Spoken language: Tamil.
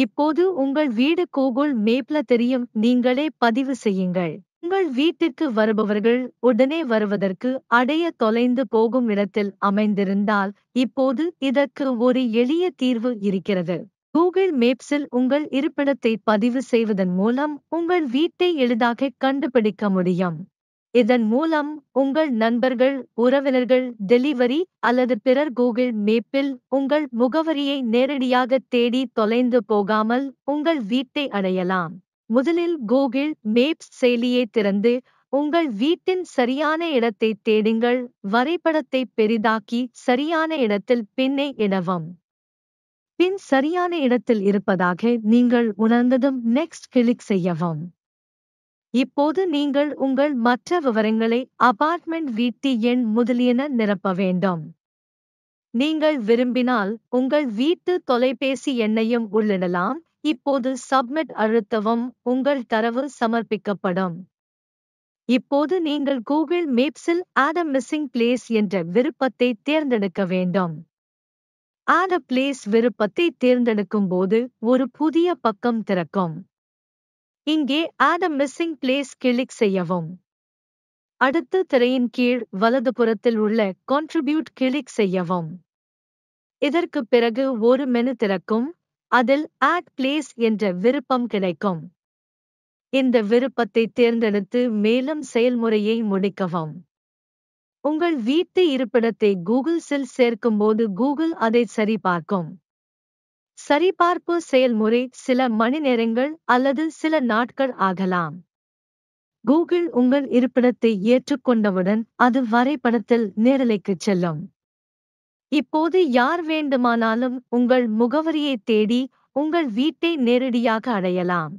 இப்போது உங்கள் வீடு கூகுள் மேப்ல தெரியும், நீங்களே பதிவு செய்யுங்கள். உங்கள் வீட்டிற்கு வருபவர்கள் உடனே வருவதற்கு அடைய தொலைந்து போகும் இடத்தில் அமைந்திருந்தால், இப்போது இதற்கு ஒரு எளிய தீர்வு இருக்கிறது. கூகுள் மேப்ஸில் உங்கள் இருப்பிடத்தை பதிவு செய்வதன் மூலம் உங்கள் வீட்டை எளிதாக கண்டுபிடிக்க முடியும். இதன் மூலம் உங்கள் நண்பர்கள், உறவினர்கள், டெலிவரி அல்லது பிறர் கூகுள் மேப்பில் உங்கள் முகவரியை நேரடியாக தேடி தொலைந்து போகாமல் உங்கள் வீட்டை அடையலாம். முதலில் கூகுள் மேப்ஸ் செயலியை திறந்து உங்கள் வீட்டின் சரியான இடத்தை தேடுங்கள். வரைபடத்தை பெரிதாக்கி சரியான இடத்தில் பின்னை இடவும். பின் சரியான இடத்தில் இருப்பதாக நீங்கள் உணர்ந்ததும் நெக்ஸ்ட் கிளிக் செய்யவும். இப்போது நீங்கள் உங்கள் மற்ற விவரங்களை அபார்ட்மெண்ட் வீட்டு எண் முதலியன நிரப்ப வேண்டும். நீங்கள் விரும்பினால் உங்கள் வீட்டு தொலைபேசி எண்ணையும் உள்ளிடலாம். இப்போது சப்மிட் அழுத்தவும், உங்கள் தரவு சமர்ப்பிக்கப்படும். இப்போது நீங்கள் கூகுள் மேப்ஸில் ஆட் a missing place என்ற விருப்பத்தை தேர்ந்தெடுக்க வேண்டும். ஆட் a place விருப்பத்தை தேர்ந்தெடுக்கும் போது ஒரு புதிய பக்கம் திறக்கும். இங்கே add a missing place click செய்யவும். அடுத்து திரையின் கீழ் வலதுபுறத்தில் உள்ள contribute கிளிக் செய்யவும். இதற்கு பிறகு ஒரு மெனு திறக்கும், அதில் add place என்ற விருப்பம் கிடைக்கும். இந்த விருப்பத்தை தேர்ந்தெடுத்து மேலும் செயல்முறையை முடிக்கவும். உங்கள் வீட்டு இருப்பிடத்தை கூகுள்ஸில் சேர்க்கும்போது கூகுள் அதை சரிபார்க்கும். சரிபார்ப்பு செயல்முறை சில மணிநேரங்கள் அல்லது சில நாட்கள் ஆகலாம். கூகுள் உங்கள் இருப்பிடத்தை ஏற்றுக்கொண்டவுடன் அது வரைபடத்தில் நேரலைக்குச் செல்லும். இப்போது யார் வேண்டுமானாலும் உங்கள் முகவரியை தேடி உங்கள் வீட்டை நேரடியாக அடையலாம்.